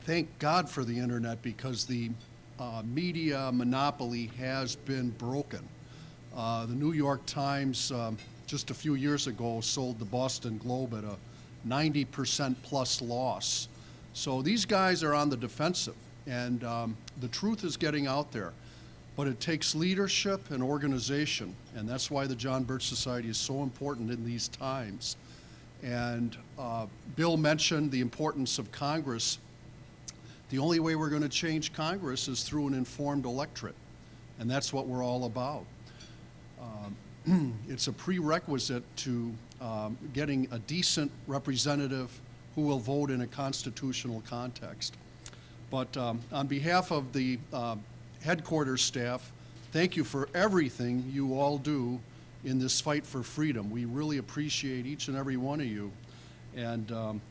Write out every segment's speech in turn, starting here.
thank God for the internet, because the media monopoly has been broken. The New York Times just a few years ago sold the Boston Globe at a 90% plus loss. So these guys are on the defensive, and the truth is getting out there. But it takes leadership and organization, and that's why the John Birch Society is so important in these times. And Bill mentioned the importance of Congress. The only way we're going to change Congress is through an informed electorate, and that's what we're all about. It's a prerequisite to getting a decent representative who will vote in a constitutional context. But on behalf of the headquarters staff, thank you for everything you all do in this fight for freedom. We really appreciate each and every one of you. And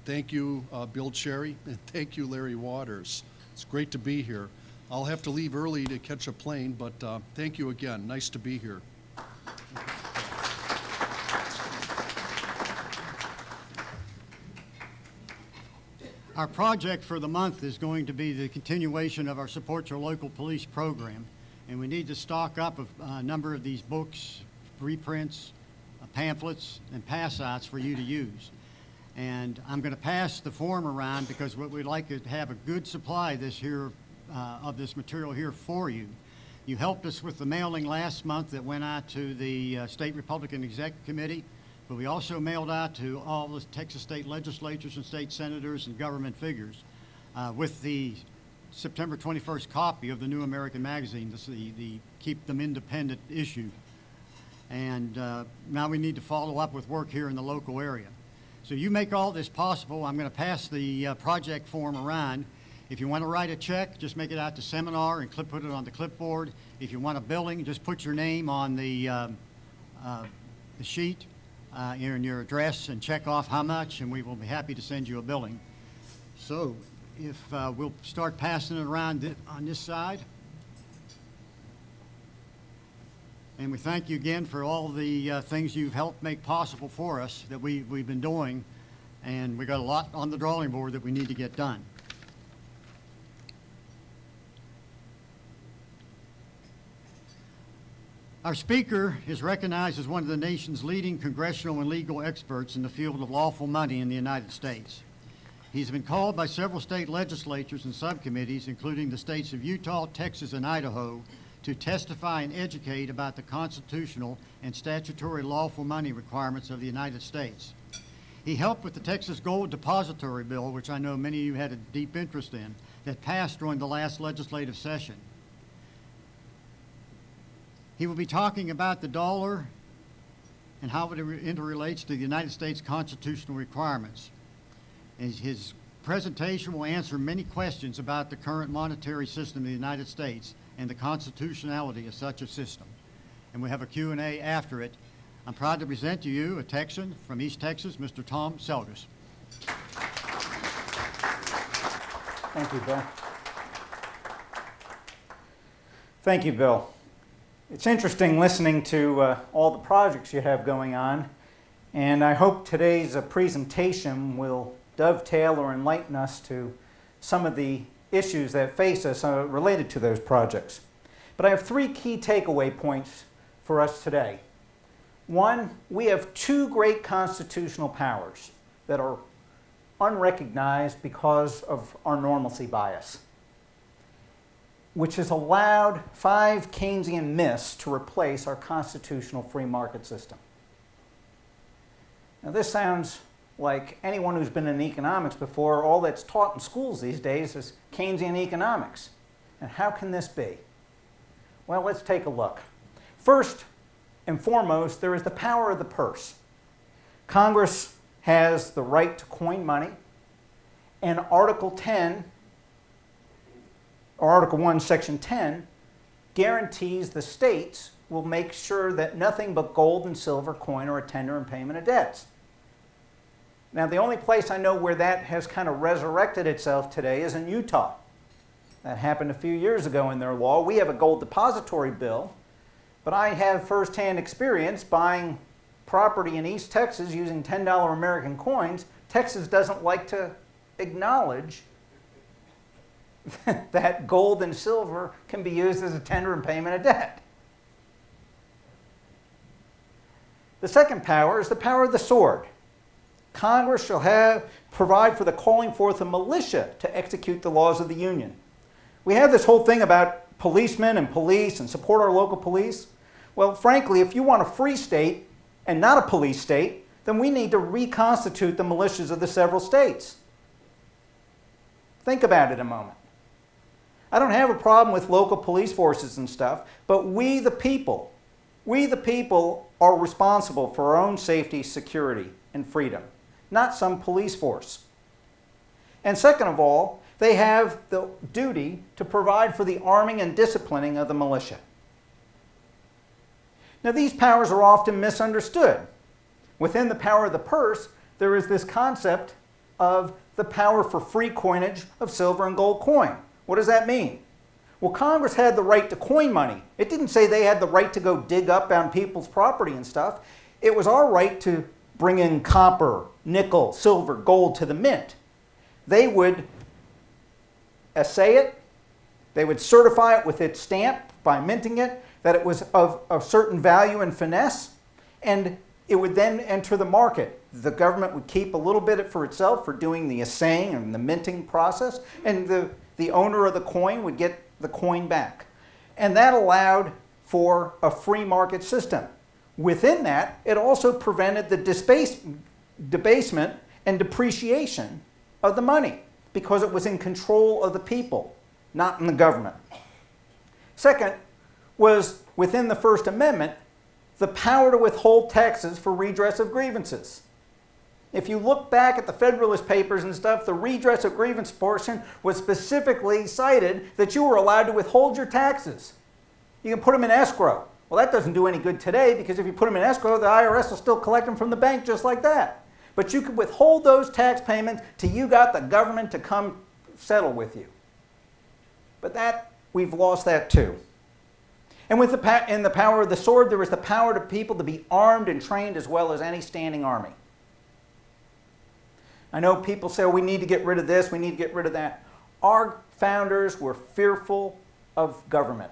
thank you, Bill Cherry, and thank you, Larry Waters. It's great to be here. I'll have to leave early to catch a plane, but thank you again. Nice to be here. Our project for the month is going to be the continuation of our Support Your Local Police program. And we need to stock up a number of these books, reprints, pamphlets, and pass-outs for you to use. And I'm going to pass the form around because what we'd like is to have a good supply of this material here for you. You helped us with the mailing last month that went out to the State Republican Executive Committee, but we also mailed out to all the Texas state legislatures and state senators and government figures with the September 21st copy of the New American Magazine, the Keep Them Independent issue. And now we need to follow up with work here in the local area. So you make all this possible. I'm going to pass the project form around. If you want to write a check, just make it out to Seminar and put it on the clipboard. If you want a billing, just put your name on the sheet and your address and check off how much, and we will be happy to send you a billing. So if we'll start passing it around on this side. And we thank you again for all the things you've helped make possible for us that we've been doing. And we got a lot on the drawing board that we need to get done. Our speaker is recognized as one of the nation's leading congressional and legal experts in the field of lawful money in the United States. He's been called by several state legislatures and subcommittees, including the states of Utah, Texas, and Idaho, to testify and educate about the constitutional and statutory lawful money requirements of the United States. He helped with the Texas Gold Depository Bill, which I know many of you had a deep interest in, that passed during the last legislative session. He will be talking about the dollar and how it interrelates to the United States constitutional requirements. And his presentation will answer many questions about the current monetary system of the United States and the constitutionality of such a system. And we have a Q&A after it. I'm proud to present to you a Texan from East Texas, Mr. Tom Selgas. Thank you, Bill. Thank you, Bill. It's interesting listening to all the projects you have going on, and I hope today's presentation will dovetail or enlighten us to some of the issues that face us related to those projects. But I have three key takeaway points for us today. One, we have two great constitutional powers that are unrecognized because of our normalcy bias, which has allowed 5 Keynesian myths to replace our constitutional free market system. Now this sounds like anyone who's been in economics before, all that's taught in schools these days is Keynesian economics. And how can this be? Well, let's take a look. First and foremost, there is the power of the purse. Congress has the right to coin money, and Article 10, or Article 1, Section 10, guarantees the states will make sure that nothing but gold and silver coin or a tender in payment of debts. Now, the only place I know where that has kind of resurrected itself today is in Utah. That happened a few years ago in their law. We have a gold depository bill, but I have firsthand experience buying property in East Texas using $10 American coins. Texas doesn't like to acknowledge that gold and silver can be used as a tender in payment of debt. The second power is the power of the sword. Congress shall provide for the calling forth of militia to execute the laws of the Union. We have this whole thing about policemen and police and support our local police. Well, frankly, if you want a free state and not a police state, then we need to reconstitute the militias of the several states. Think about it a moment. I don't have a problem with local police forces and stuff, but we the people are responsible for our own safety, security, and freedom, not some police force. And second of all, they have the duty to provide for the arming and disciplining of the militia. Now, these powers are often misunderstood. Within the power of the purse, there is this concept of the power for free coinage of silver and gold coin. What does that mean? Well, Congress had the right to coin money. It didn't say they had the right to go dig up on people's property and stuff. It was our right to bring in copper, nickel, silver, gold to the mint. They would assay it. They would certify it with its stamp by minting it, that it was of a certain value and finesse, and it would then enter the market. The government would keep a little bit for itself for doing the assaying and the minting process, and the owner of the coin would get the coin back. And that allowed for a free market system. Within that, it also prevented the debasement and depreciation of the money because it was in control of the people, not in the government. Second was, within the First Amendment, the power to withhold taxes for redress of grievances. If you look back at the Federalist Papers and stuff, the redress of grievance portion was specifically cited that you were allowed to withhold your taxes. You can put them in escrow. Well, that doesn't do any good today because if you put them in escrow, the IRS will still collect them from the bank just like that. But you could withhold those tax payments till you got the government to come settle with you. But we've lost that too. And in the power of the sword, there was the power to people to be armed and trained as well as any standing army. I know people say, oh, we need to get rid of this, we need to get rid of that. Our founders were fearful of government.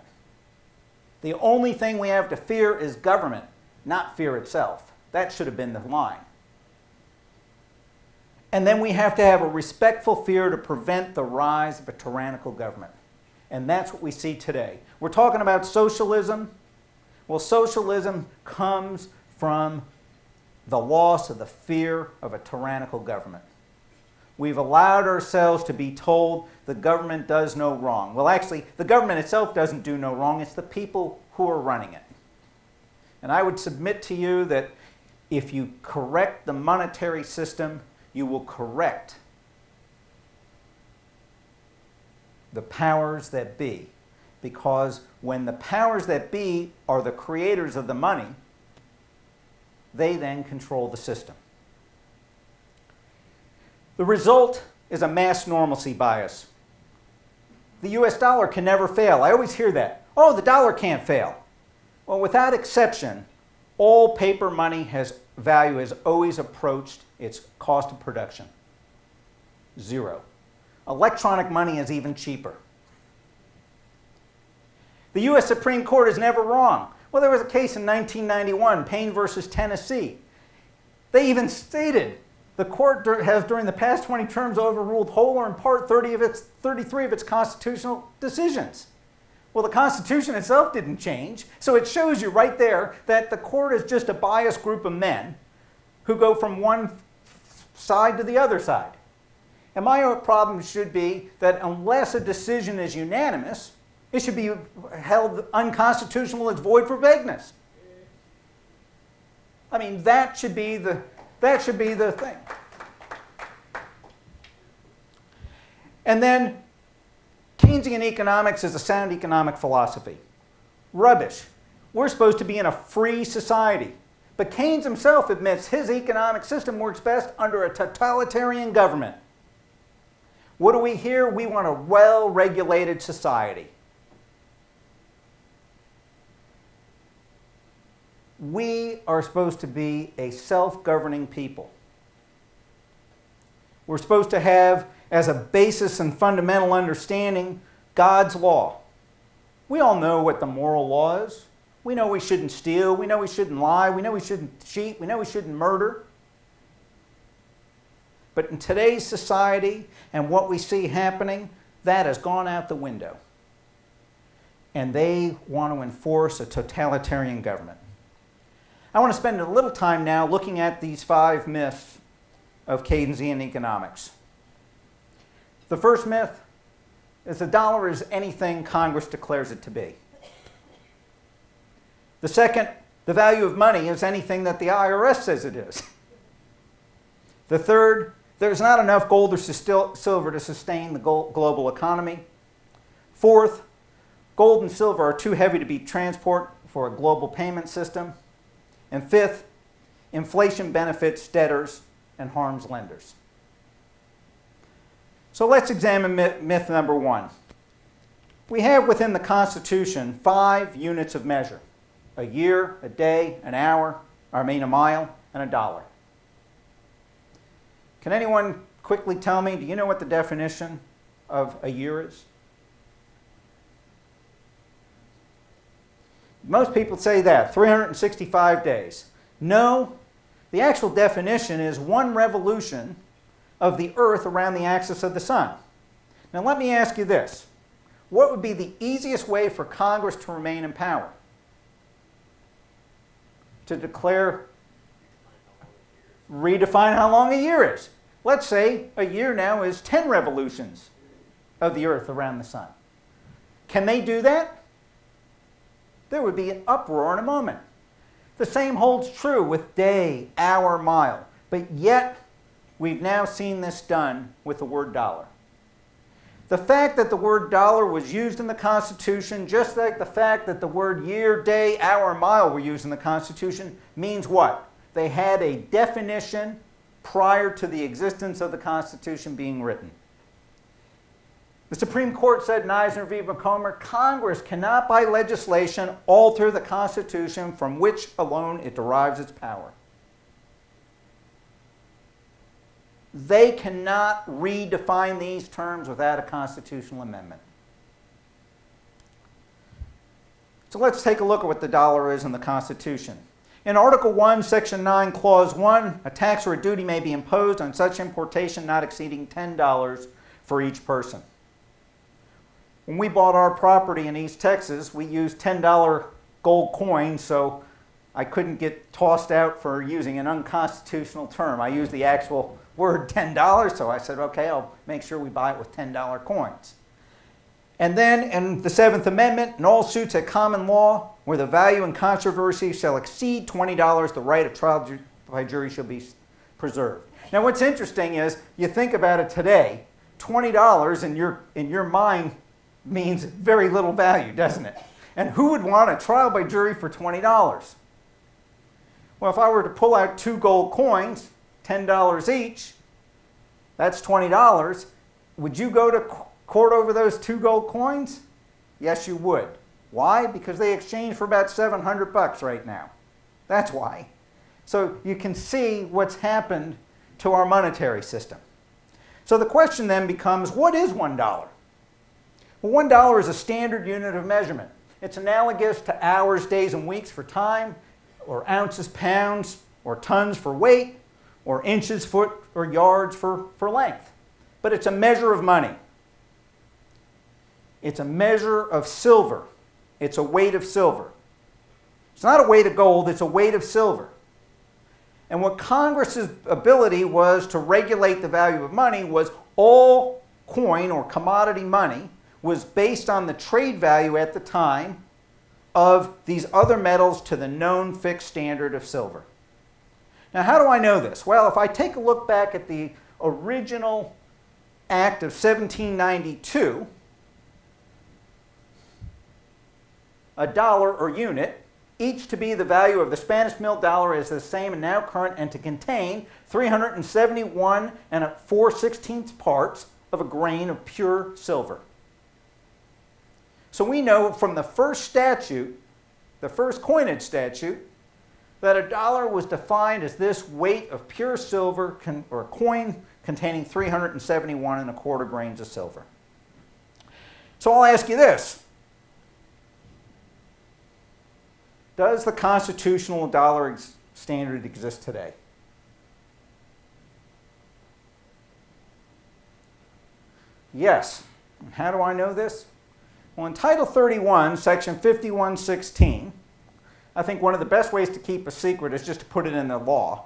The only thing we have to fear is government, not fear itself. That should have been the line. And then we have to have a respectful fear to prevent the rise of a tyrannical government. And that's what we see today. We're talking about socialism. Well, socialism comes from the loss of the fear of a tyrannical government. We've allowed ourselves to be told the government does no wrong. Well, actually, the government itself doesn't do no wrong. It's the people who are running it. And I would submit to you that if you correct the monetary system, you will correct the powers that be. Because when the powers that be are the creators of the money, they then control the system. The result is a mass normalcy bias. The US dollar can never fail. I always hear that. Oh, the dollar can't fail. Well, without exception, all paper money value has always approached its cost of production. Zero. Electronic money is even cheaper. The US Supreme Court is never wrong. Well, there was a case in 1991, Payne versus Tennessee. They even stated the court has, during the past 20 terms, overruled whole or in part 33 of its constitutional decisions. Well, the Constitution itself didn't change, so it shows you right there that the court is just a biased group of men who go from one side to the other side. And my problem should be that unless a decision is unanimous, it should be held unconstitutional as void for vagueness. I mean, that should be the thing. And then Keynesian economics is a sound economic philosophy. Rubbish. We're supposed to be in a free society. But Keynes himself admits his economic system works best under a totalitarian government. What do we hear? We want a well-regulated society. We are supposed to be a self-governing people. We're supposed to have as a basis and fundamental understanding God's law. We all know what the moral law is. We know we shouldn't steal. We know we shouldn't lie. We know we shouldn't cheat. We know we shouldn't murder. But in today's society and what we see happening, that has gone out the window. And they want to enforce a totalitarian government. I want to spend a little time now looking at these 5 myths of Keynesian economics. The first myth is the dollar is anything Congress declares it to be. The second, the value of money is anything that the IRS says it is. The third, there's not enough gold or silver to sustain the global economy. Fourth, gold and silver are too heavy to be transport for a global payment system. And fifth, inflation benefits debtors and harms lenders. So let's examine myth number 1. We have within the Constitution 5 units of measure: a year, a day, an hour, a mile, and a dollar. Can anyone quickly tell me, do you know what the definition of a year is? Most people say that, 365 days. No, the actual definition is 1 revolution of the Earth around the axis of the sun. Now let me ask you this. What would be the easiest way for Congress to remain in power? To redefine how long a year is. Let's say a year now is 10 revolutions of the Earth around the sun. Can they do that? There would be an uproar in a moment. The same holds true with day, hour, mile. But yet, we've now seen this done with the word dollar. The fact that the word dollar was used in the Constitution, just like the fact that the word year, day, hour, mile were used in the Constitution, means what? They had a definition prior to the existence of the Constitution being written. The Supreme Court said in Eisner v. Macomber, Congress cannot by legislation alter the Constitution from which alone it derives its power. They cannot redefine these terms without a constitutional amendment. So let's take a look at what the dollar is in the Constitution. In Article 1, Section 9, Clause 1, a tax or a duty may be imposed on such importation not exceeding $10 for each person. When we bought our property in East Texas, we used $10 gold coins, so I couldn't get tossed out for using an unconstitutional term. I used the actual word $10, so I said, okay, I'll make sure we buy it with $10 coins. And then in the 7th Amendment, in all suits at common law, where the value in controversy shall exceed $20, the right of trial by jury shall be preserved. Now what's interesting is, you think about it today, $20 in your mind means very little value, doesn't it? And who would want a trial by jury for $20? Well, if I were to pull out 2 gold coins, $10 each, that's $20. Would you go to court over those 2 gold coins? Yes, you would. Why? Because they exchange for about $700 right now. That's why. So you can see what's happened to our monetary system. So the question then becomes, what is $1? Well, $1 is a standard unit of measurement. It's analogous to hours, days, and weeks for time, or ounces, pounds, or tons for weight, or inches, foot, or yards for length. But it's a measure of money. It's a measure of silver. It's a weight of silver. It's not a weight of gold, it's a weight of silver. And what Congress's ability was to regulate the value of money was all coin or commodity money was based on the trade value at the time of these other metals to the known fixed standard of silver. Now, how do I know this? Well, if I take a look back at the original Act of 1792, a dollar or unit, each to be the value of the Spanish mill dollar is the same and now current, and to contain 371 4/16 parts of a grain of pure silver. So we know from the first statute, the first coinage statute, that a dollar was defined as this weight of pure silver or a coin containing 371 and a quarter grains of silver. So I'll ask you this. Does the constitutional dollar standard exist today? Yes. How do I know this? Well, in Title 31, Section 5116, I think one of the best ways to keep a secret is just to put it in the law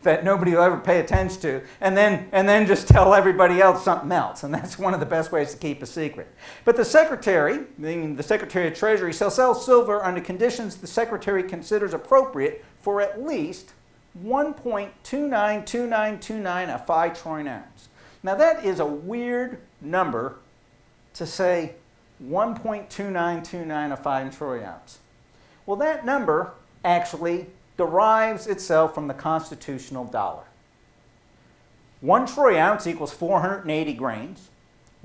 that nobody will ever pay attention to, and then just tell everybody else something else. And that's one of the best ways to keep a secret. But the Secretary, meaning the Secretary of Treasury, shall sell silver under conditions the Secretary considers appropriate for at least 1.292929 a 5 troy ounce. Now that is a weird number to say 1.2929 a 5 troy ounce. Well, that number actually derives itself from the constitutional dollar. 1 troy ounce equals 480 grains.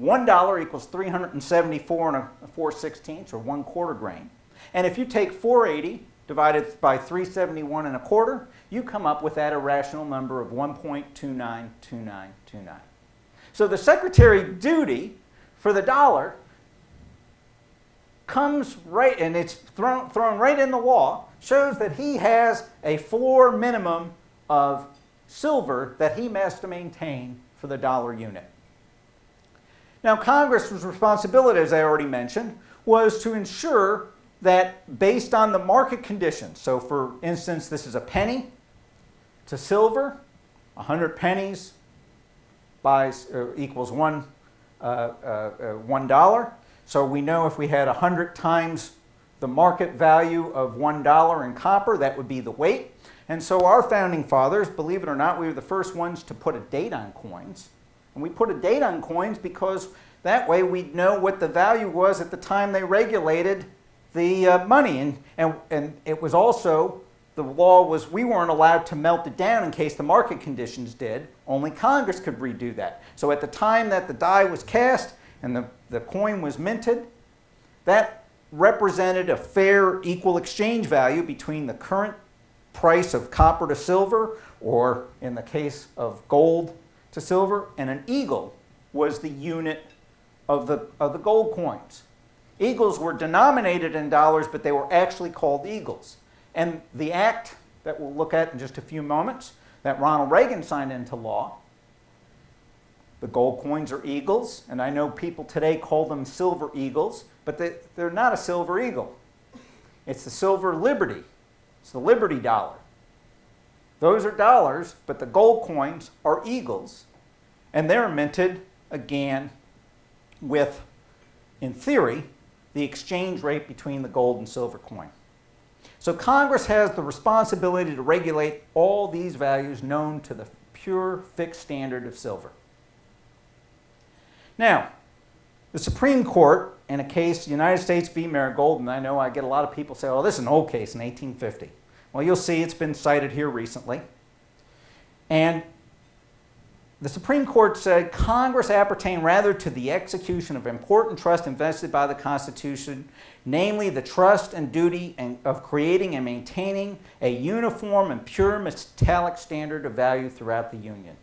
$1 equals 374 and 4/16, or 1/4 grain. And if you take 480 divided by 371 and a quarter, you come up with that irrational number of 1.292929. So the Secretary duty for the dollar comes right, and it's thrown right in the law, shows that he has a floor minimum of silver that he must maintain for the dollar unit. Now, Congress's responsibility, as I already mentioned, was to ensure that based on the market conditions, so for instance, this is a penny to silver, 100 pennies equals $1. So we know if we had 100 times the market value of $1 in copper, that would be the weight. And so our founding fathers, believe it or not, we were the first ones to put a date on coins. And we put a date on coins because that way we'd know what the value was at the time they regulated the money. And it was also, the law was we weren't allowed to melt it down in case the market conditions did. Only Congress could redo that. So at the time that the die was cast and the coin was minted, that represented a fair equal exchange value between the current price of copper to silver, or in the case of gold to silver, and an eagle was the unit of the gold coins. Eagles were denominated in dollars, but they were actually called eagles. And the act that we'll look at in just a few moments, that Ronald Reagan signed into law, the gold coins are eagles, and I know people today call them silver eagles, but they're not a silver eagle. It's the silver liberty. It's the Liberty dollar. Those are dollars, but the gold coins are eagles, and they're minted again with, in theory, the exchange rate between the gold and silver coin. So Congress has the responsibility to regulate all these values known to the pure fixed standard of silver. Now, the Supreme Court, in a case, United States v. Marigold, and I know I get a lot of people say, oh, this is an old case in 1850. Well, you'll see it's been cited here recently. And the Supreme Court said Congress appertain rather to the execution of important trust invested by the Constitution, namely the trust and duty of creating and maintaining a uniform and pure metallic standard of value throughout the Union.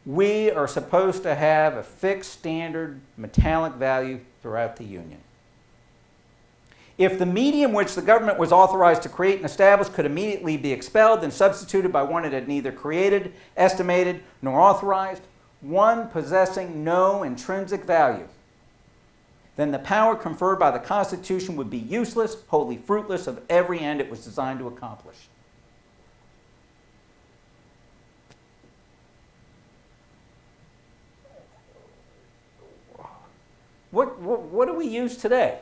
We are supposed to have a fixed standard metallic value throughout the Union. If the medium which the government was authorized to create and establish could immediately be expelled and substituted by one it had neither created, estimated, nor authorized, one possessing no intrinsic value, then the power conferred by the Constitution would be useless, wholly fruitless of every end it was designed to accomplish. What do we use today?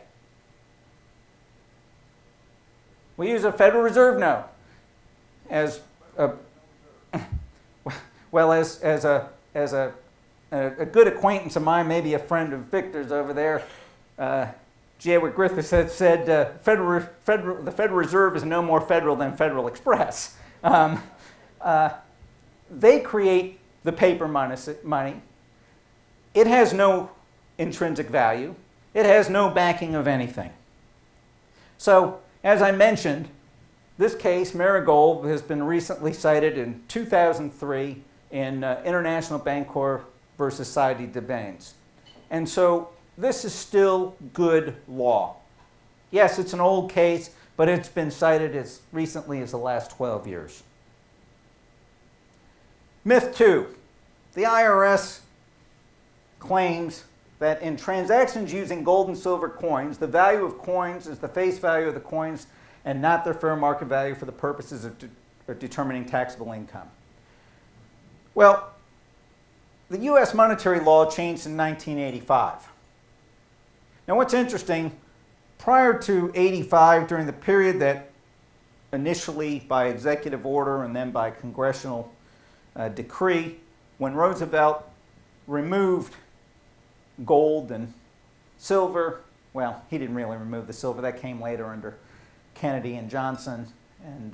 We use a Federal Reserve note as a, well, as a good acquaintance of mine, maybe a friend of Victor's over there, G. Edward Griffiths said the Federal Reserve is no more federal than Federal Express. They create the paper money. It has no intrinsic value. It has no backing of anything. So, as I mentioned, this case, Marigold, has been recently cited in 2003 in International Bancorp versus Société de Bains. And so this is still good law. Yes, it's an old case, but it's been cited as recently as the last 12 years. Myth 2. The IRS claims that in transactions using gold and silver coins, the value of coins is the face value of the coins and not their fair market value for the purposes of determining taxable income. Well, the U.S. monetary law changed in 1985. Now what's interesting, prior to 85, during the period that initially by executive order and then by congressional decree, when Roosevelt removed gold and silver, well, he didn't really remove the silver, that came later under Kennedy and Johnson, and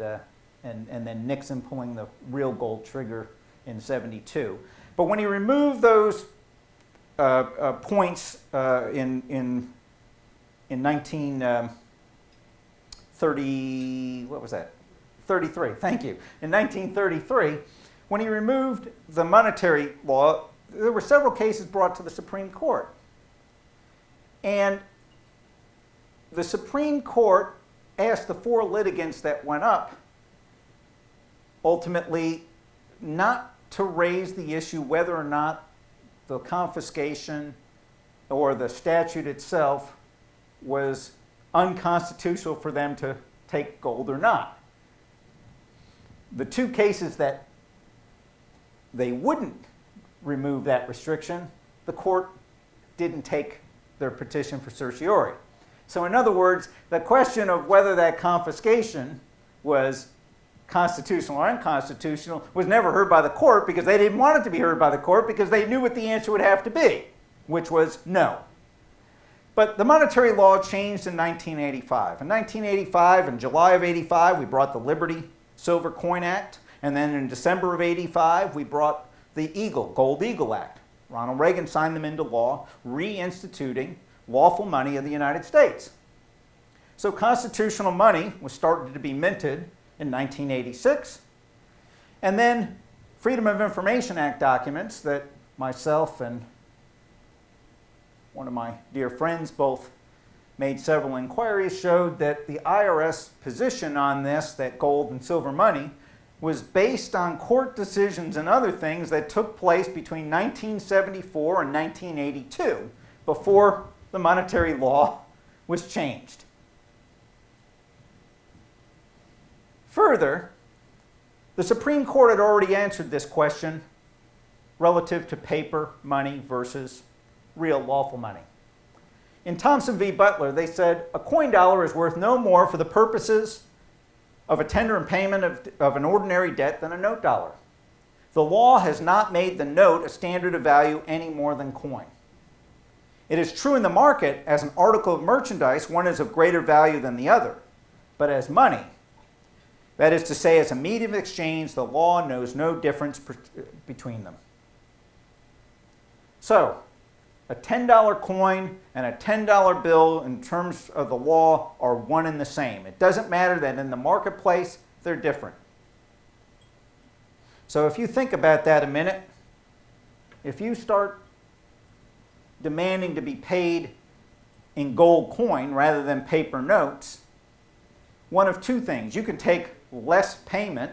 then Nixon pulling the real gold trigger in '72. But when he removed those points in 1930, what was that? 33. Thank you. In 1933, when he removed the monetary law, there were several cases brought to the Supreme Court, and the Supreme Court asked the 4 litigants that went up ultimately not to raise the issue whether or not the confiscation or the statute itself was unconstitutional for them to take gold or not. The 2 cases that they wouldn't remove that restriction, the court didn't take their petition for certiorari. So in other words, the question of whether that confiscation was constitutional or unconstitutional was never heard by the court because they didn't want it to be heard by the court because they knew what the answer would have to be, which was no. But the monetary law changed in 1985. In 1985, in July of '85, we brought the Liberty Silver Coin Act, and then in December of '85, we brought the Gold Eagle Act. Ronald Reagan signed them into law, reinstituting lawful money of the United States. So constitutional money was started to be minted in 1986, and then Freedom of Information Act documents that myself and one of my dear friends both made several inquiries showed that the IRS position on this, that gold and silver money, was based on court decisions and other things that took place between 1974 and 1982 before the monetary law was changed. Further, the Supreme Court had already answered this question relative to paper money versus real lawful money. In Thompson v. Butler, they said a coin dollar is worth no more for the purposes of a tender and payment of an ordinary debt than a note dollar. The law has not made the note a standard of value any more than coin. It is true in the market, as an article of merchandise, one is of greater value than the other. But as money, that is to say, as a medium of exchange, the law knows no difference between them. So, a $10 coin and a $10 bill in terms of the law are one and the same. It doesn't matter that in the marketplace they're different. So if you think about that a minute, if you start demanding to be paid in gold coin rather than paper notes, one of 2 things. You can take less payment.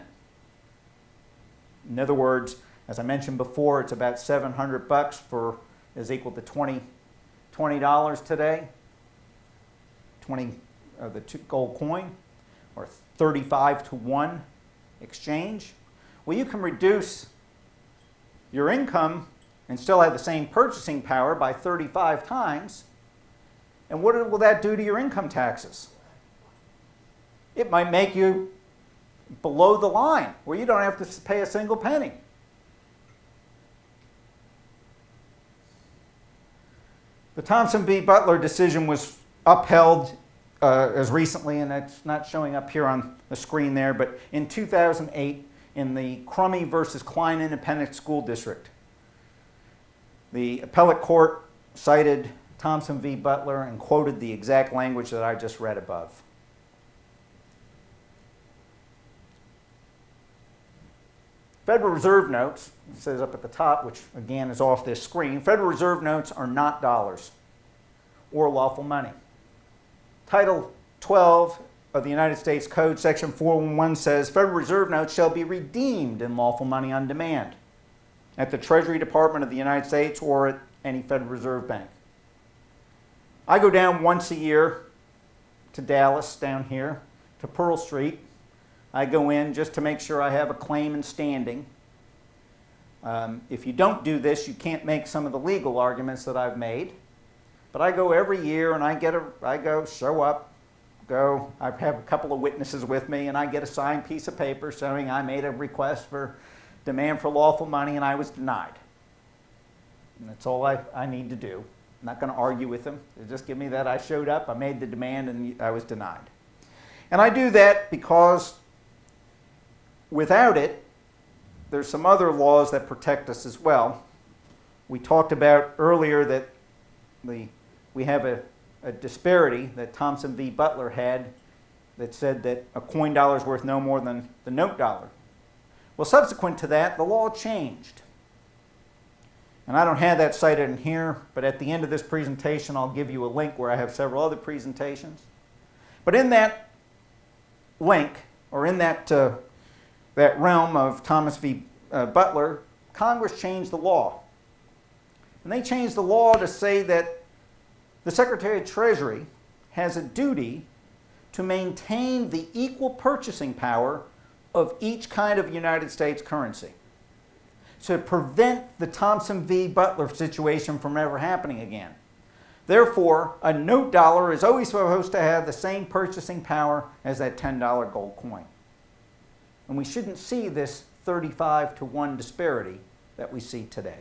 In other words, as I mentioned before, it's about $700 for is equal to $20 today, the gold coin, or 35-to-1 exchange. Well, you can reduce your income and still have the same purchasing power by 35 times. And what will that do to your income taxes? It might make you below the line where you don't have to pay a single penny. The Thompson v. Butler decision was upheld as recently, and it's not showing up here on the screen there, but in 2008 in the Crummy versus Klein Independent School District. The appellate court cited Thompson v. Butler and quoted the exact language that I just read above. Federal Reserve notes, it says up at the top, which again is off this screen, Federal Reserve notes are not dollars or lawful money. Title 12 of the United States Code, Section 411 says, Federal Reserve notes shall be redeemed in lawful money on demand at the Treasury Department of the United States or at any Federal Reserve Bank. I go down once a year to Dallas, down here, to Pearl Street. I go in just to make sure I have a claim in standing. If you don't do this, you can't make some of the legal arguments that I've made. But I go every year and I show up, I have a couple of witnesses with me, and I get a signed piece of paper showing I made a request for demand for lawful money and I was denied. And that's all I need to do. I'm not going to argue with them. They just give me that I showed up, I made the demand, and I was denied. And I do that because without it, there's some other laws that protect us as well. We talked about earlier that we have a disparity that Thompson v. Butler had that said that a coin dollar is worth no more than the note dollar. Well, subsequent to that, the law changed. And I don't have that cited in here, but at the end of this presentation, I'll give you a link where I have several other presentations. But in that link, or in that realm of Thomas v. Butler, Congress changed the law. And they changed the law to say that the Secretary of Treasury has a duty to maintain the equal purchasing power of each kind of United States currency, to prevent the Thompson v. Butler situation from ever happening again. Therefore, a note dollar is always supposed to have the same purchasing power as that $10 gold coin. And we shouldn't see this 35-to-1 disparity that we see today.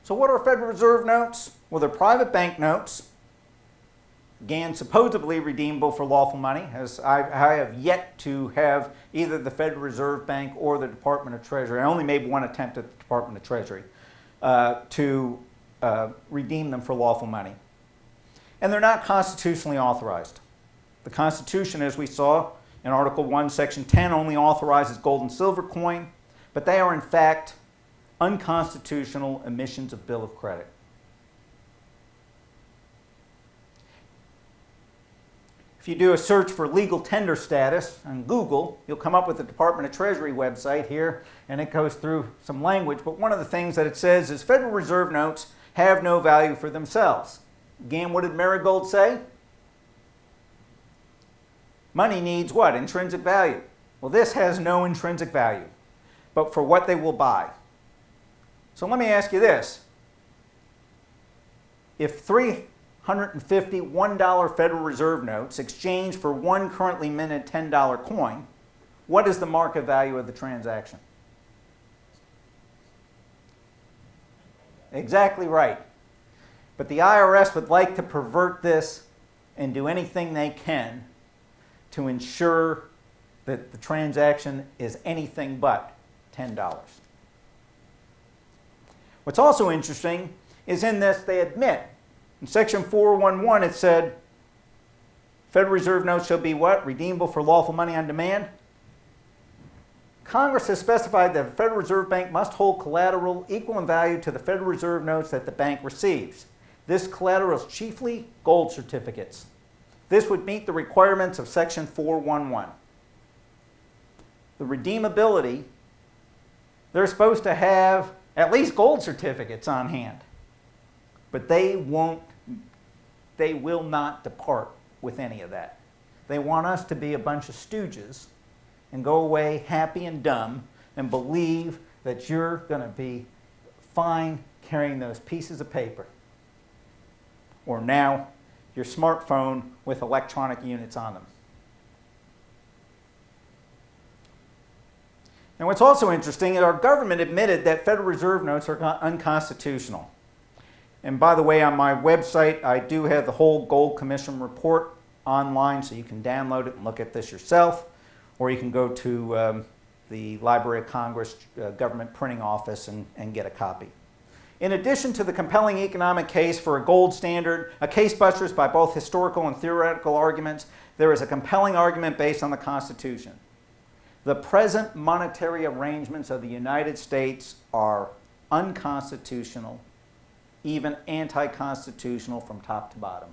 So what are Federal Reserve notes? Well, they're private bank notes, again, supposedly redeemable for lawful money, as I have yet to have either the Federal Reserve Bank or the Department of Treasury. I only made one attempt at the Department of Treasury to redeem them for lawful money. And they're not constitutionally authorized. The Constitution, as we saw in Article 1, Section 10, only authorizes gold and silver coin, but they are in fact unconstitutional emissions of bill of credit. If you do a search for legal tender status on Google, you'll come up with the Department of Treasury website here, and it goes through some language, but one of the things that it says is Federal Reserve notes have no value for themselves. Again, what did Marigold say? Money needs what? Intrinsic value. Well, this has no intrinsic value, but for what they will buy. So let me ask you this. If 350 $1 Federal Reserve notes exchange for one currently minted $10 coin, what is the market value of the transaction? Exactly right. But the IRS would like to pervert this and do anything they can to ensure that the transaction is anything but $10. What's also interesting is in this they admit, in Section 411 it said, Federal Reserve notes shall be what? Redeemable for lawful money on demand. Congress has specified that the Federal Reserve Bank must hold collateral equal in value to the Federal Reserve notes that the bank receives. This collateral is chiefly gold certificates. This would meet the requirements of Section 411. The redeemability, they're supposed to have at least gold certificates on hand. But they will not depart with any of that. They want us to be a bunch of stooges and go away happy and dumb and believe that you're going to be fine carrying those pieces of paper. Or now, your smartphone with electronic units on them. Now, what's also interesting is our government admitted that Federal Reserve notes are unconstitutional. And by the way, on my website, I do have the whole Gold Commission report online, so you can download it and look at this yourself, or you can go to the Library of Congress government printing office and get a copy. In addition to the compelling economic case for a gold standard, a case buttressed by both historical and theoretical arguments, there is a compelling argument based on the Constitution. The present monetary arrangements of the United States are unconstitutional, even anti-constitutional from top to bottom.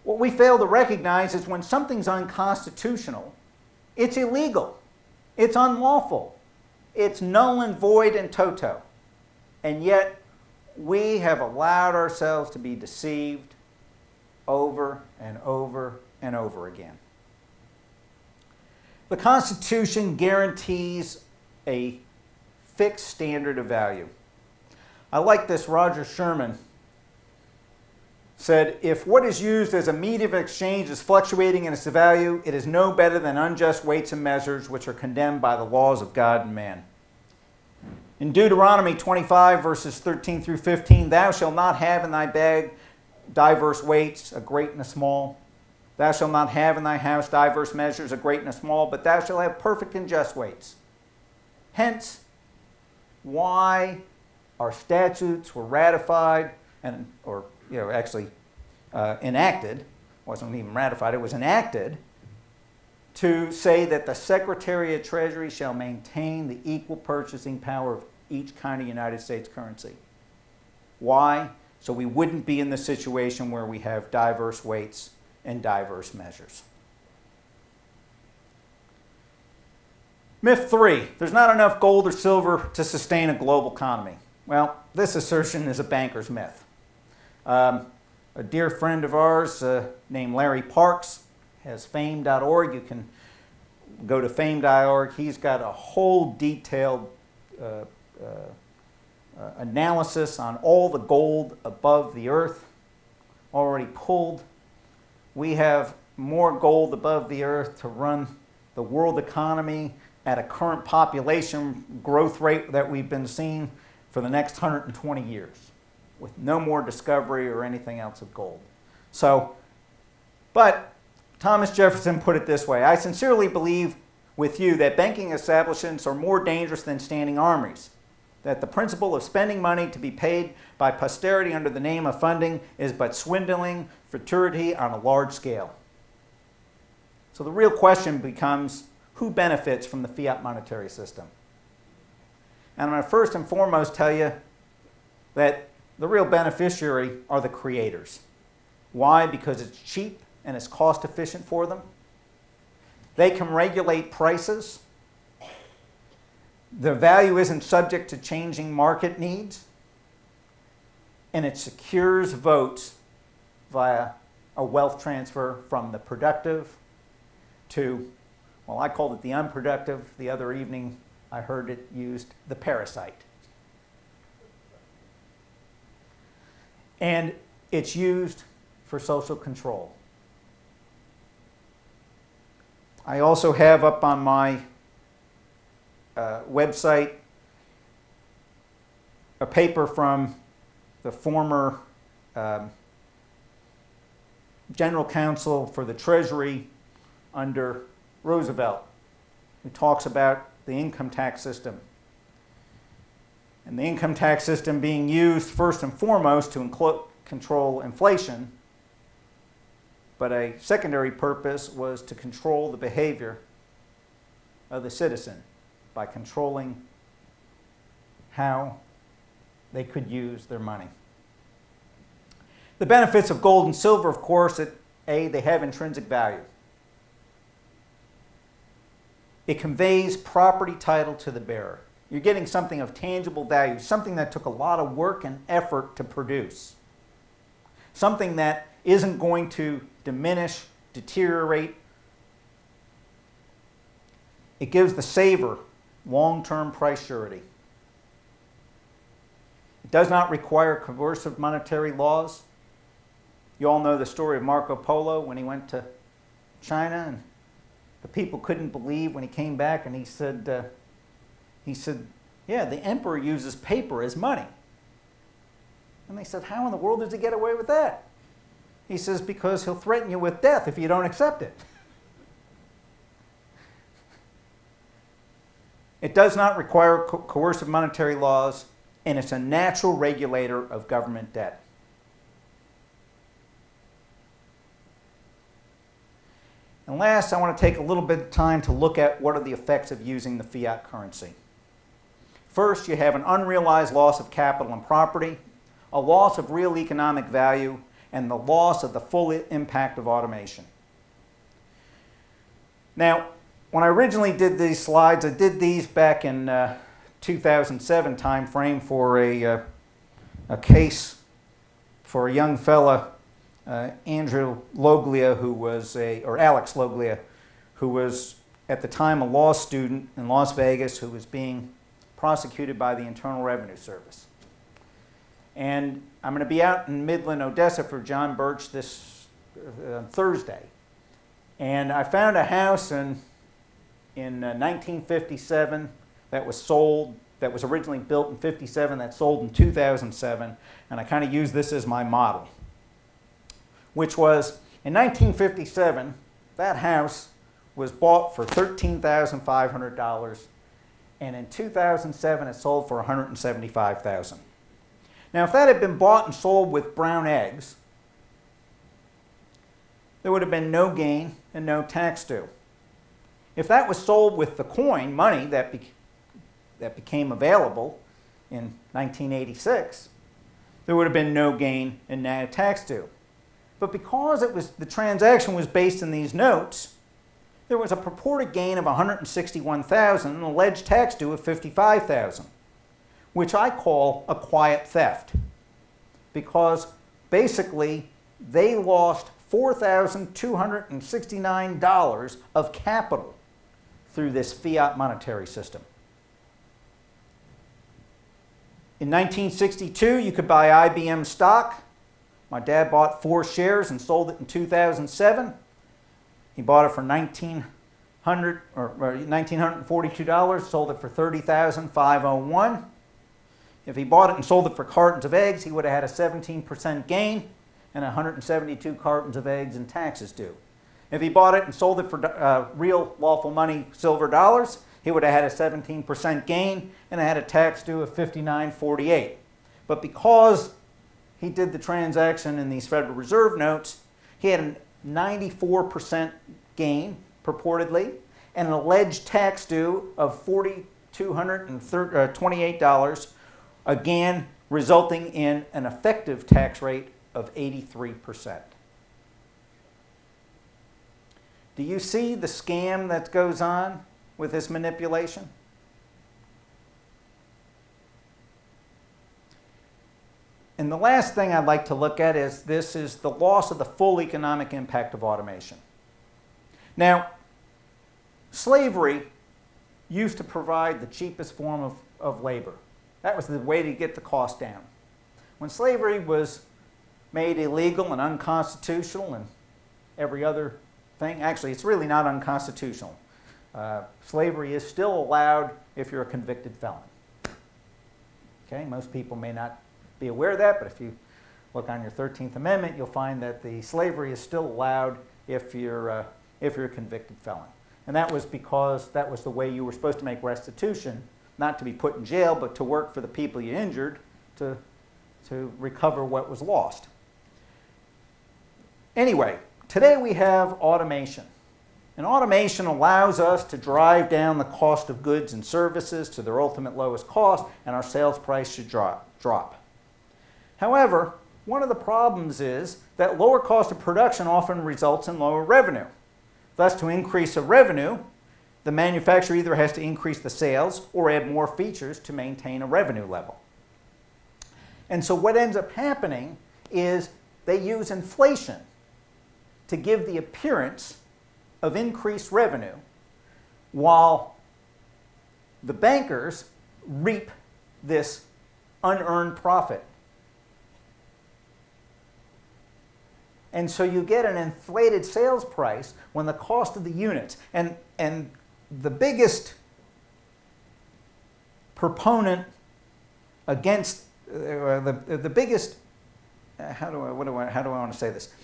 What we fail to recognize is when something's unconstitutional, it's illegal, it's unlawful, it's null and void in toto. And yet, we have allowed ourselves to be deceived over and over and over again. The Constitution guarantees a fixed standard of value. I like this. Roger Sherman said, if what is used as a medium of exchange is fluctuating in its value, it is no better than unjust weights and measures which are condemned by the laws of God and man. In Deuteronomy 25, verses 13 through 15, thou shalt not have in thy bag diverse weights, a great and a small. Thou shalt not have in thy house diverse measures, a great and a small, but thou shalt have perfect and just weights. Hence, why our statutes were ratified enacted, wasn't even ratified, it was enacted, to say that the Secretary of Treasury shall maintain the equal purchasing power of each kind of United States currency. Why? So we wouldn't be in the situation where we have diverse weights and diverse measures. Myth 3, there's not enough gold or silver to sustain a global economy. Well, this assertion is a banker's myth. A dear friend of ours named Larry Parks has fame.org. You can go to fame.org. He's got a whole detailed analysis on all the gold above the earth already pulled. We have more gold above the earth to run the world economy at a current population growth rate that we've been seeing for the next 120 years, with no more discovery or anything else of gold. But Thomas Jefferson put it this way: I sincerely believe with you that banking establishments are more dangerous than standing armies, that the principle of spending money to be paid by posterity under the name of funding is but swindling futurity on a large scale. So the real question becomes, who benefits from the fiat monetary system? And I'm going to first and foremost tell you that the real beneficiary are the creators. Why? Because it's cheap and it's cost efficient for them. They can regulate prices. The value isn't subject to changing market needs. And it secures votes via a wealth transfer from the productive to, well, I called it the unproductive. The other evening I heard it used, the parasite. And it's used for social control. I also have up on my website a paper from the former General Counsel for the Treasury under Roosevelt, who talks about the income tax system. And the income tax system being used first and foremost to control inflation, but a secondary purpose was to control the behavior of the citizen by controlling how they could use their money. The benefits of gold and silver, of course, they have intrinsic value. It conveys property title to the bearer. You're getting something of tangible value, something that took a lot of work and effort to produce. Something that isn't going to diminish, deteriorate. It gives the saver long-term price surety. It does not require coercive monetary laws. You all know the story of Marco Polo when he went to China, and the people couldn't believe when he came back, and he said, yeah, the emperor uses paper as money. And they said, how in the world does he get away with that? He says, because he'll threaten you with death if you don't accept it. It does not require coercive monetary laws, and it's a natural regulator of government debt. And last, I want to take a little bit of time to look at what are the effects of using the fiat currency. First, you have an unrealized loss of capital and property, a loss of real economic value, and the loss of the full impact of automation. Now, when I originally did these slides, I did these back in 2007 time frame for a case for a young fella, Andrew Loglia, who was Alex Loglia, who was at the time a law student in Las Vegas, who was being prosecuted by the Internal Revenue Service. And I'm going to be out in Midland, Odessa for John Birch this Thursday. And I found a house in 1957 that was sold, that was originally built in 57, that sold in 2007, and I kind of used this as my model, which was in 1957, that house was bought for $13,500, and in 2007 it sold for $175,000. Now, if that had been bought and sold with brown eggs, there would have been no gain and no tax due. If that was sold with the coin, money that became available in 1986, there would have been no gain and no tax due. But because the transaction was based in these notes, there was a purported gain of $161,000 and an alleged tax due of $55,000, which I call a quiet theft, because basically they lost $4,269 of capital through this fiat monetary system. In 1962, you could buy IBM stock. My dad bought 4 shares and sold it in 2007. He bought it for $1,942, sold it for $30,501. If he bought it and sold it for cartons of eggs, he would have had a 17% gain and 172 cartons of eggs and taxes due. If he bought it and sold it for real lawful money, silver dollars, he would have had a 17% gain and had a tax due of $59.48. But because he did the transaction in these Federal Reserve notes, he had a 94% gain, purportedly, and an alleged tax due of $4,228, again resulting in an effective tax rate of 83%. Do you see the scam that goes on with this manipulation? And the last thing I'd like to look at is the loss of the full economic impact of automation. Now, slavery used to provide the cheapest form of labor. That was the way to get the cost down. When slavery was made illegal and unconstitutional and every other thing, actually it's really not unconstitutional. Slavery is still allowed if you're a convicted felon. Okay, most people may not be aware of that, but if you look on your 13th Amendment, you'll find that the slavery is still allowed if you're a convicted felon. And that was because that was the way you were supposed to make restitution, not to be put in jail, but to work for the people you injured to recover what was lost. Anyway, today we have automation. And automation allows us to drive down the cost of goods and services to their ultimate lowest cost, and our sales price should drop. However, one of the problems is that lower cost of production often results in lower revenue. Thus, to increase the revenue, the manufacturer either has to increase the sales or add more features to maintain a revenue level. And so what ends up happening is they use inflation to give the appearance of increased revenue, while the bankers reap this unearned profit. And so you get an inflated sales price when the cost of the units, and the biggest proponent against the biggest how do I want to say this?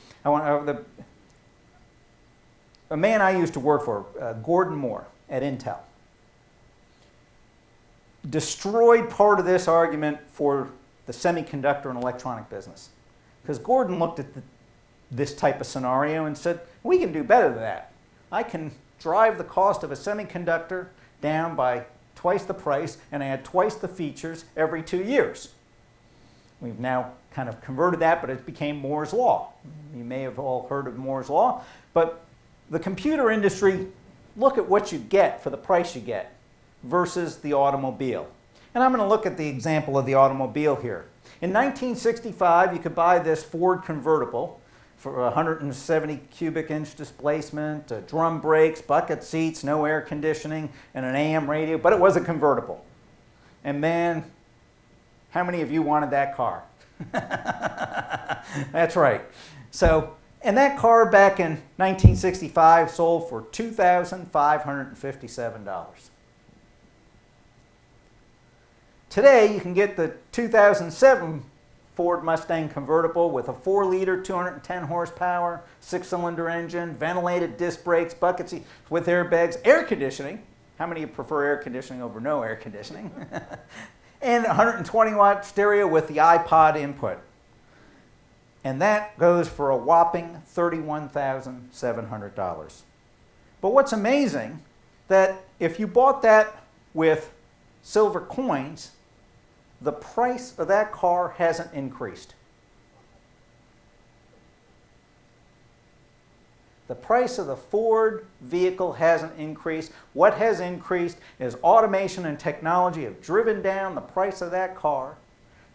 A man I used to work for, Gordon Moore at Intel, destroyed part of this argument for the semiconductor and electronic business. Because Gordon looked at this type of scenario and said, we can do better than that. I can drive the cost of a semiconductor down by twice the price and add twice the features every 2 years. We've now kind of converted that, but it became Moore's Law. You may have all heard of Moore's Law, but the computer industry, look at what you get for the price you get versus the automobile. And I'm going to look at the example of the automobile here. In 1965, you could buy this Ford convertible for 170 cubic inch displacement, drum brakes, bucket seats, no air conditioning, and an AM radio, but it was a convertible. And man, how many of you wanted that car? That's right. So, and that car back in 1965 sold for $2,557. Today, you can get the 2007 Ford Mustang convertible with a 4-liter, 210 horsepower, 6-cylinder engine, ventilated disc brakes, bucket seats with airbags, air conditioning. How many of you prefer air conditioning over no air conditioning? And 120-watt stereo with the iPod input. And that goes for a whopping $31,700. But what's amazing, that if you bought that with silver coins, the price of that car hasn't increased. The price of the Ford vehicle hasn't increased. What has increased is automation and technology have driven down the price of that car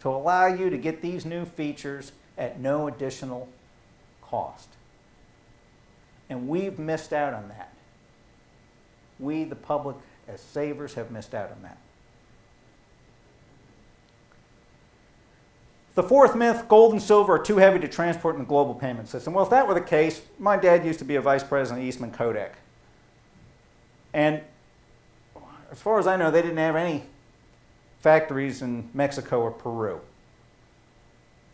to allow you to get these new features at no additional cost. And we've missed out on that. We, the public, as savers, have missed out on that. The fourth myth, gold and silver are too heavy to transport in the global payment system. Well, if that were the case, my dad used to be a vice president of Eastman Kodak. And as far as I know, they didn't have any factories in Mexico or Peru.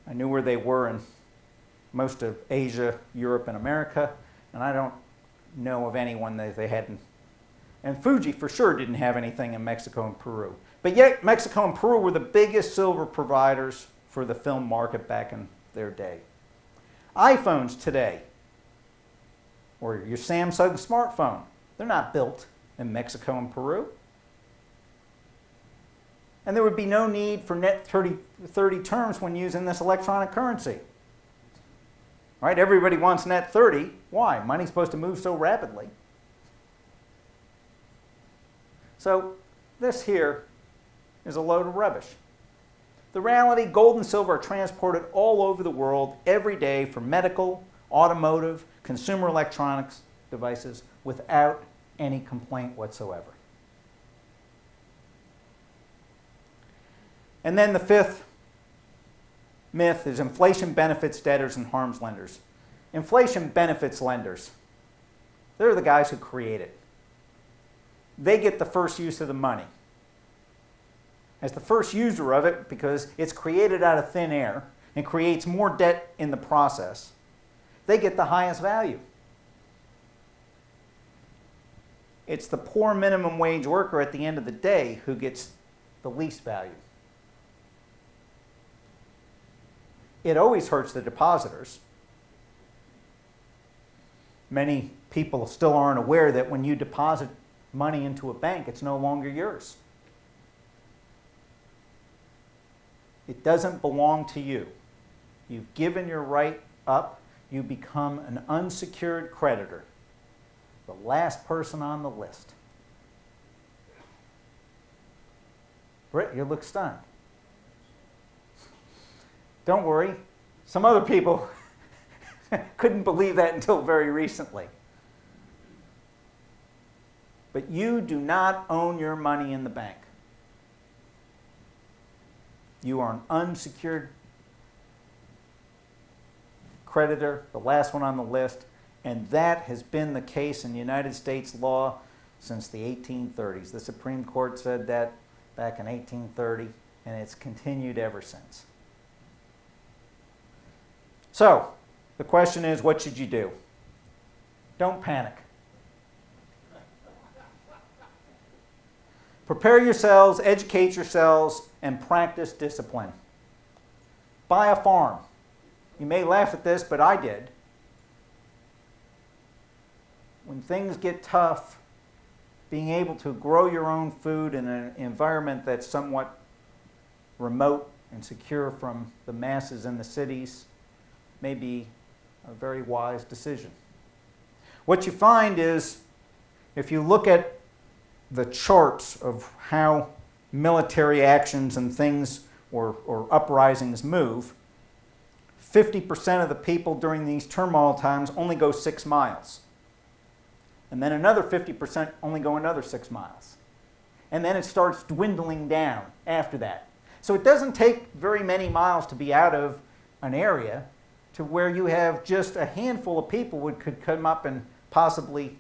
I knew where they were in most of Asia, Europe, and America, and I don't know of anyone that they hadn't. And Fuji for sure didn't have anything in Mexico and Peru. But yet, Mexico and Peru were the biggest silver providers for the film market back in their day. iPhones today, or your Samsung smartphone, they're not built in Mexico and Peru. And there would be no need for net 30 terms when using this electronic currency. Right? Everybody wants net 30. Why? Money's supposed to move so rapidly. So this here is a load of rubbish. The reality, gold and silver are transported all over the world every day for medical, automotive, consumer electronics devices without any complaint whatsoever. And then the fifth myth is inflation benefits debtors and harms lenders. Inflation benefits lenders. They're the guys who create it. They get the first use of the money. As the first user of it, because it's created out of thin air and creates more debt in the process, they get the highest value. It's the poor minimum wage worker at the end of the day who gets the least value. It always hurts the depositors. Many people still aren't aware that when you deposit money into a bank, it's no longer yours. It doesn't belong to you. You've given your right up. You become an unsecured creditor, the last person on the list. Britt, you look stunned. Don't worry. Some other people couldn't believe that until very recently. But you do not own your money in the bank. You are an unsecured creditor, the last one on the list, and that has been the case in United States law since the 1830s. The Supreme Court said that back in 1830, and it's continued ever since. So, the question is, what should you do? Don't panic. Prepare yourselves, educate yourselves, and practice discipline. Buy a farm. You may laugh at this, but I did. when things get tough, being able to grow your own food in an environment that's somewhat remote and secure from the masses in the cities may be a very wise decision. What you find is, if you look at the charts of how military actions and things or uprisings move, 50% of the people during these turmoil times only go 6 miles. And then another 50% only go another 6 miles. And then it starts dwindling down after that. So it doesn't take very many miles to be out of an area to where you have just a handful of people who could come up and possibly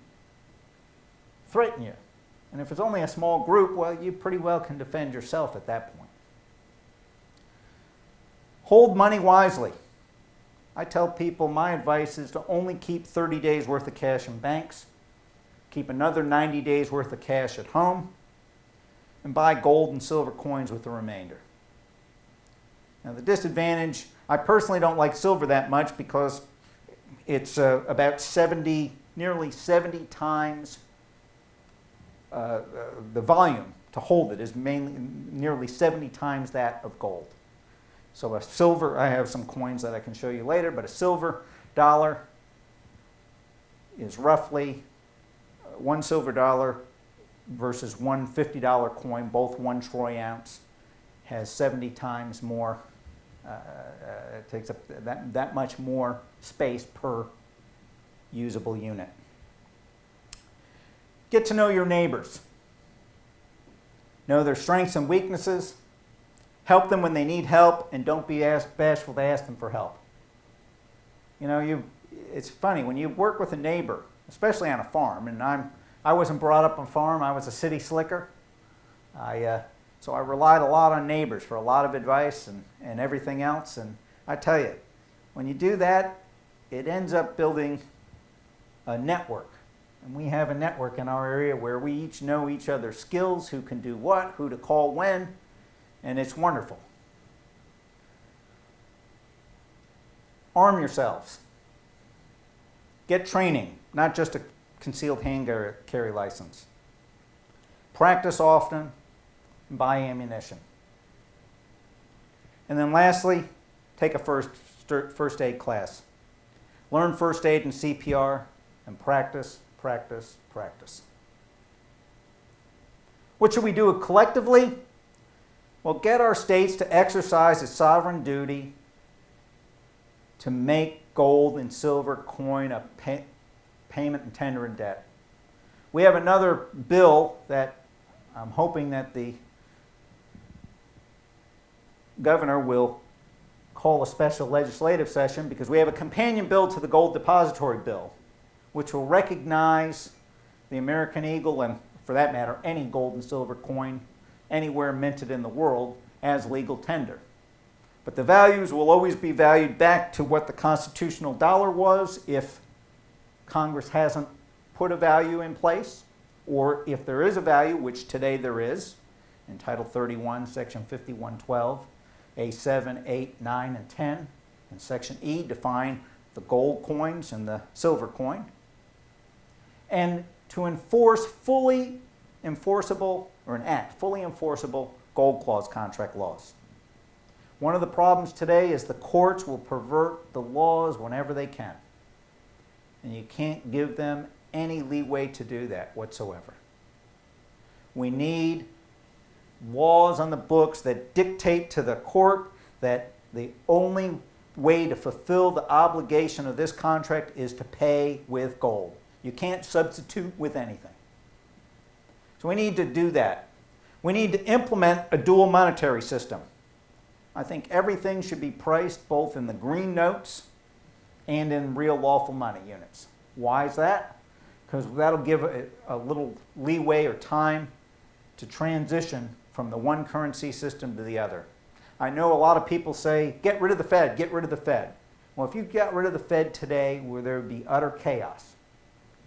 threaten you. And if it's only a small group, well, you pretty well can defend yourself at that point. Hold money wisely. I tell people my advice is to only keep 30 days worth of cash in banks, keep another 90 days worth of cash at home, and buy gold and silver coins with the remainder. Now the disadvantage, I personally don't like silver that much because it's about nearly 70 times the volume to hold it is nearly 70 times that of gold. So a silver, I have some coins that I can show you later, but a silver dollar is roughly one silver dollar versus one $50 coin, both 1 troy ounce, has 70 times more, it takes up that much more space per usable unit. Get to know your neighbors. Know their strengths and weaknesses. Help them when they need help, and don't be bashful to ask them for help. You know, it's funny, when you work with a neighbor, especially on a farm, and I wasn't brought up on a farm, I was a city slicker. So I relied a lot on neighbors for a lot of advice and everything else, and I tell you, when you do that, it ends up building a network. And we have a network in our area where we each know each other's skills, who can do what, who to call when, and it's wonderful. Arm yourselves. Get training, not just a concealed carry license. Practice often, and buy ammunition. And then lastly, take a first aid class. Learn first aid and CPR, and practice, practice, practice. What should we do collectively? Well, get our states to exercise its sovereign duty to make gold and silver coin a payment and tender in debt. We have another bill that I'm hoping that the governor will call a special legislative session, because we have a companion bill to the gold depository bill, which will recognize the American Eagle, and for that matter, any gold and silver coin anywhere minted in the world, as legal tender. But the values will always be valued back to what the constitutional dollar was if Congress hasn't put a value in place, or if there is a value, which today there is, in Title 31, Section 5112, A7, 8, 9, and 10, and Section E define the gold coins and the silver coin, and to enforce fully enforceable, or enact fully enforceable gold clause contract laws. One of the problems today is the courts will pervert the laws whenever they can, and you can't give them any leeway to do that whatsoever. We need laws on the books that dictate to the court that the only way to fulfill the obligation of this contract is to pay with gold. You can't substitute with anything. So we need to do that. We need to implement a dual monetary system. I think everything should be priced both in the green notes and in real lawful money units. Why is that? Because that'll give a little leeway or time to transition from the one currency system to the other. I know a lot of people say, get rid of the Fed, get rid of the Fed. Well, if you got rid of the Fed today, there would be utter chaos.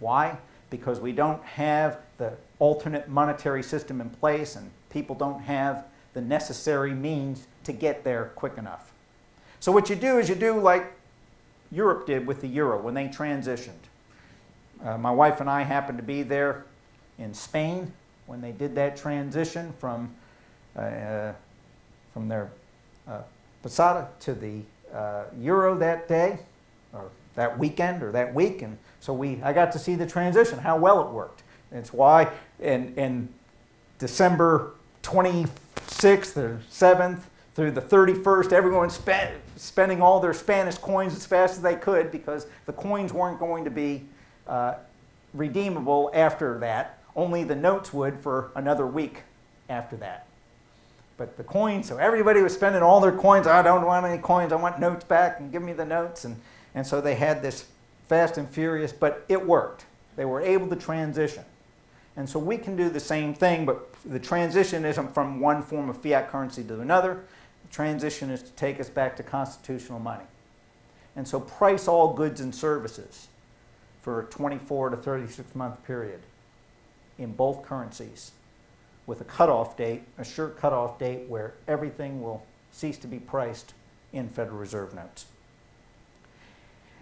Why? Because we don't have the alternate monetary system in place, and people don't have the necessary means to get there quick enough. So what you do is you do like Europe did with the euro when they transitioned. My wife and I happened to be there in Spain when they did that transition from their Passata to the Euro that day, or that weekend, or that week, and so I got to see the transition, how well it worked. It's why in December 26th or 7th through the 31st, everyone spending all their Spanish coins as fast as they could, because the coins weren't going to be redeemable after that. Only the notes would for another week after that. But the coins, so everybody was spending all their coins. I don't want any coins, I want notes back, and give me the notes. And so they had this fast and furious, but it worked. They were able to transition. And so we can do the same thing, but the transition isn't from one form of fiat currency to another. The transition is to take us back to constitutional money. And so price all goods and services for a 24 to 36 month period in both currencies, with a cutoff date, a sure cutoff date where everything will cease to be priced in Federal Reserve notes.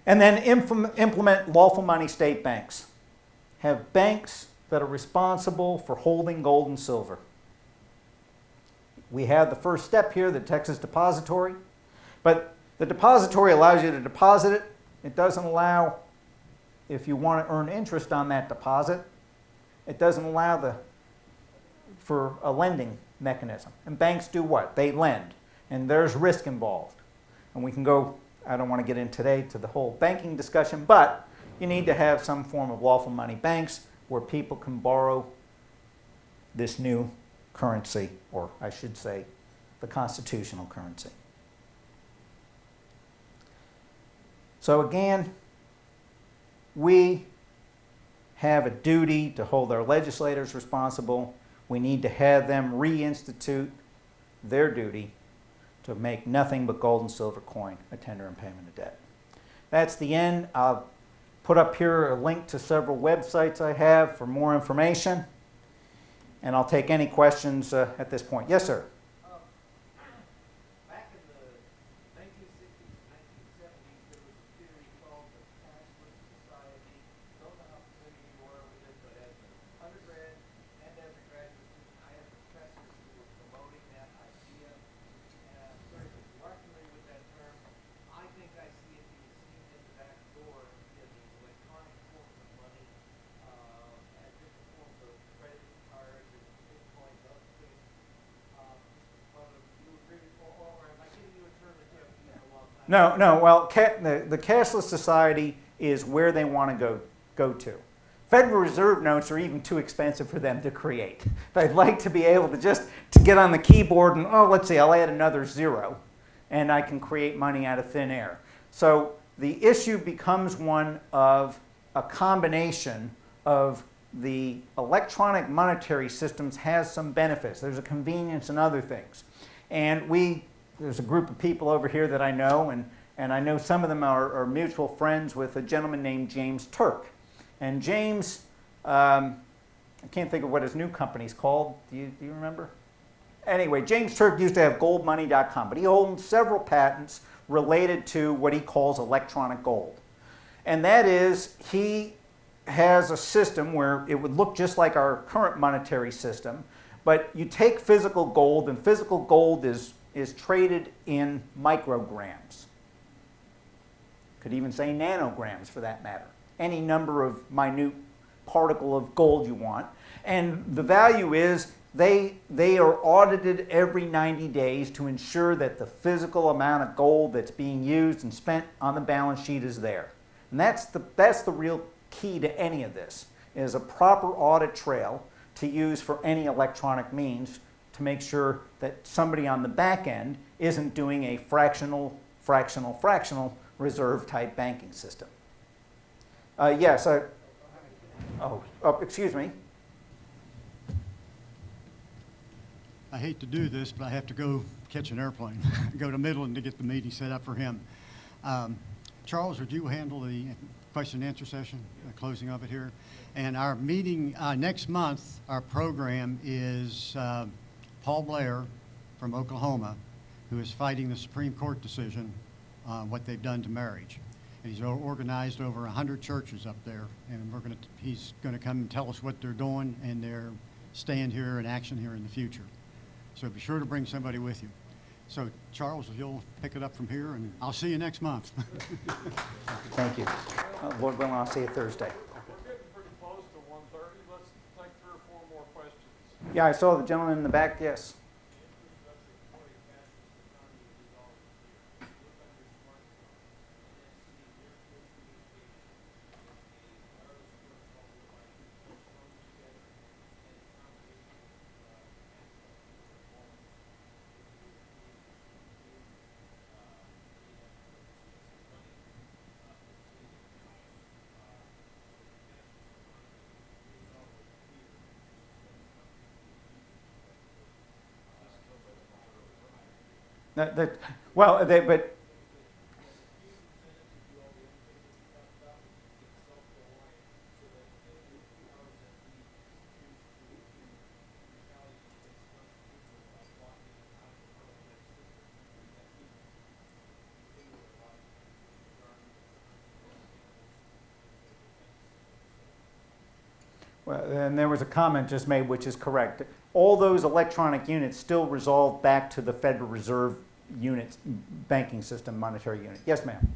And then implement lawful money state banks. Have banks that are responsible for holding gold and silver. We have the first step here, the Texas Depository, but the depository allows you to deposit it. It doesn't allow, if you want to earn interest on that deposit, it doesn't allow for a lending mechanism. And banks do what? They lend, and there's risk involved. And we can go, I don't want to get in today to the whole banking discussion, but you need to have some form of lawful money banks where people can borrow this new currency, or I should say, the constitutional currency. So again, we have a duty to hold our legislators responsible. We need to have them reinstitute their duty to make nothing but gold and silver coin a tender and payment of debt. That's the end. I'll put up here a link to several websites I have for more information, and I'll take any questions at this point. Yes, sir? Back in the 1960s and 1970s, there was a theory called the Cashless Society. Don't know how familiar you are with it, but as an undergrad and as a graduate student, I had professors who were promoting that idea. And I'm sorry if you are familiar with that term. I think I see it being seen in the back door in the electronic forms of money, and different forms of credit cards and Bitcoin and other things. Whether you agree with, or am I giving you a term that you haven't used in a long time? No. Well, the cashless society is where they want to go to. Federal Reserve notes are even too expensive for them to create. They'd like to be able to just to get on the keyboard and, oh, let's see, I'll add another zero, and I can create money out of thin air. So the issue becomes one of a combination of the electronic monetary systems has some benefits. There's a convenience and other things. And there's a group of people over here that I know, and I know some of them are mutual friends with a gentleman named James Turk. And James, I can't think of what his new company's called. Do you remember? Anyway, James Turk used to have goldmoney.com, but he owns several patents related to what he calls electronic gold. And that is, he has a system where it would look just like our current monetary system, but you take physical gold, and physical gold is traded in micrograms. Could even say nanograms for that matter. Any number of minute particle of gold you want. And the value is they are audited every 90 days to ensure that the physical amount of gold that's being used and spent on the balance sheet is there. And that's the real key to any of this, is a proper audit trail to use for any electronic means to make sure that somebody on the back end isn't doing a fractional reserve type banking system. Yes, excuse me. I hate to do this, but I have to go catch an airplane, go to Midland to get the meeting set up for him. Charles, would you handle the question and answer session, the closing of it here? And our meeting next month, our program is Paul Blair from Oklahoma, who is fighting the Supreme Court decision on what they've done to marriage. He's organized over 100 churches up there, and he's going to come and tell us what they're doing and their stand here and action here in the future. So be sure to bring somebody with you. So Charles, you'll pick it up from here, and I'll see you next month. Thank you. Lord willing, I'll see you Thursday. We're getting pretty close to 1:30. Let's take 3 or 4 more questions. Yeah, I saw the gentleman in the back, yes. But and there was a comment just made, which is correct. All those electronic units still resolve back to the Federal Reserve unit, banking system, monetary unit. Yes, ma'am.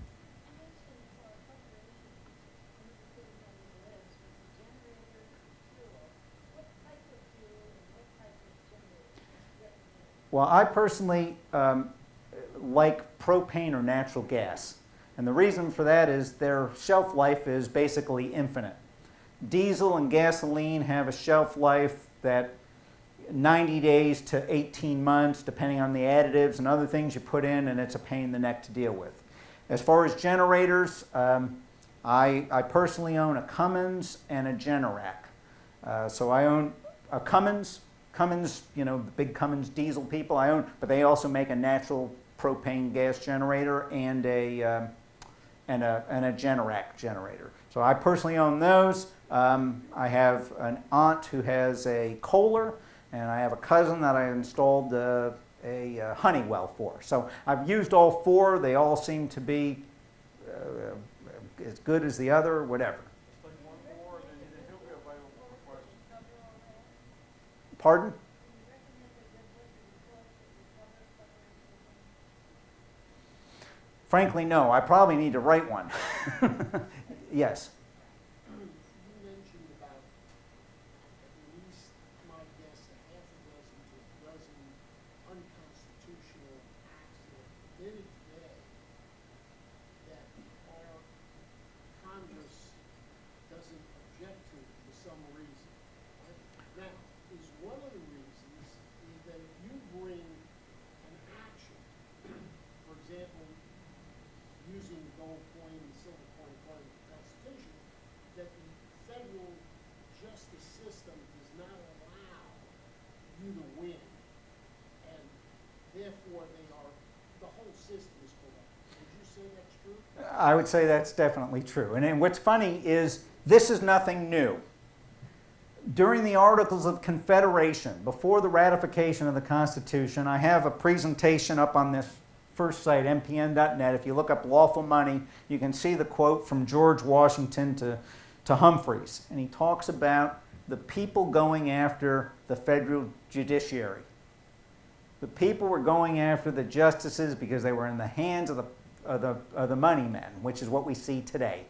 Well, I personally like propane or natural gas. And the reason for that is their shelf life is basically infinite. Diesel and gasoline have a shelf life that 90 days to 18 months, depending on the additives and other things you put in, and it's a pain in the neck to deal with. As far as generators, I personally own a Cummins and a Generac. So I own a Cummins, you know, the big Cummins diesel people I own, but they also make a natural propane gas generator and a Generac generator. So I personally own those. I have an aunt who has a Kohler, and I have a cousin that I installed a Honeywell for. So I've used all 4. They all seem to be as good as the other, whatever. Let's take 1 more, and then he'll be available for questions. Pardon? Frankly, no. I probably need to write one. Yes. You mentioned about at least, my guess, a half a dozen to a dozen unconstitutional acts that are committed today that our Congress doesn't object to for some reason. Right? Now, is one of the reasons is that if you bring an action, for example, using the gold coin and silver coin part of the Constitution, that the federal justice system does not allow you to win, and therefore the whole system is corrupt. Would you say that's true? I would say that's definitely true. And what's funny is this is nothing new. During the Articles of Confederation, before the ratification of the Constitution, I have a presentation up on this first site, mpn.net. If you look up lawful money, you can see the quote from George Washington to Humphreys. And he talks about the people going after the federal judiciary. The people were going after the justices because they were in the hands of the money men, which is what we see today.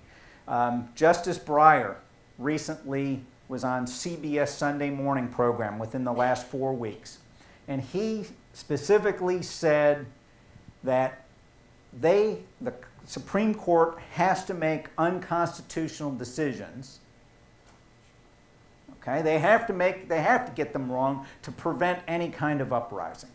Justice Breyer recently was on CBS Sunday morning program within the last 4 weeks. And he specifically said that the Supreme Court has to make unconstitutional decisions. Okay, they have to get them wrong to prevent any kind of uprising.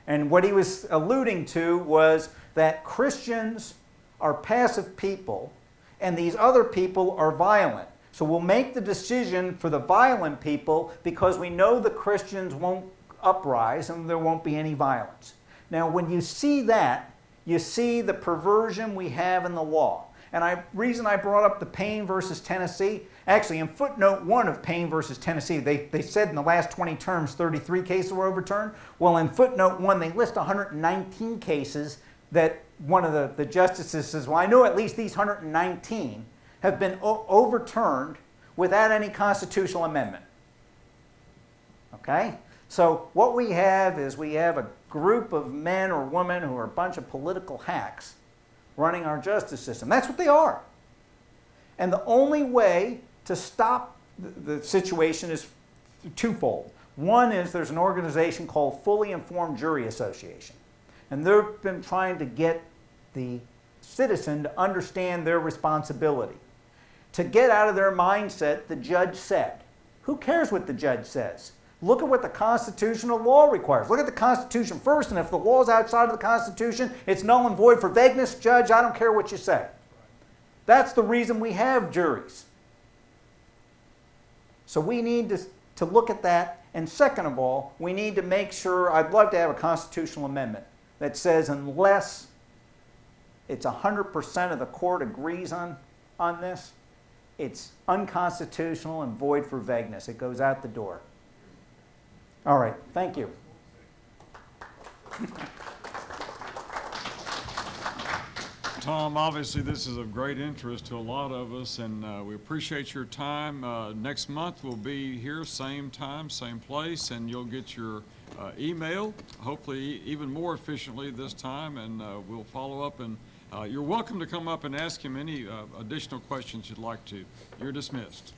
And what he was alluding to was that Christians are passive people and these other people are violent. So we'll make the decision for the violent people because we know the Christians won't uprise and there won't be any violence. Now, when you see that, you see the perversion we have in the law. And reason I brought up the Payne versus Tennessee, actually in footnote 1 of Payne versus Tennessee, they said in the last 20 terms 33 cases were overturned. Well, in footnote 1, they list 119 cases that one of the justices says, well, I know at least these 119 have been overturned without any constitutional amendment. Okay? So what we have is we have a group of men or women who are a bunch of political hacks running our justice system. That's what they are. And the only way to stop the situation is twofold. One is there's an organization called Fully Informed Jury Association. And they've been trying to get the citizen to understand their responsibility. To get out of their mindset, the judge said. Who cares what the judge says? Look at what the constitutional law requires. Look at the Constitution first, and if the law is outside of the Constitution, it's null and void for vagueness. Judge, I don't care what you say. That's the reason we have juries. So we need to look at that. And second of all, we need to make sure, I'd love to have a constitutional amendment that says unless it's 100% of the court agrees on this, it's unconstitutional and void for vagueness. It goes out the door. All right, thank you. Tom, obviously this is of great interest to a lot of us, and we appreciate your time. Next month we'll be here, same time, same place, and you'll get your email, hopefully even more efficiently this time, and we'll follow up. And you're welcome to come up and ask him any additional questions you'd like to. You're dismissed.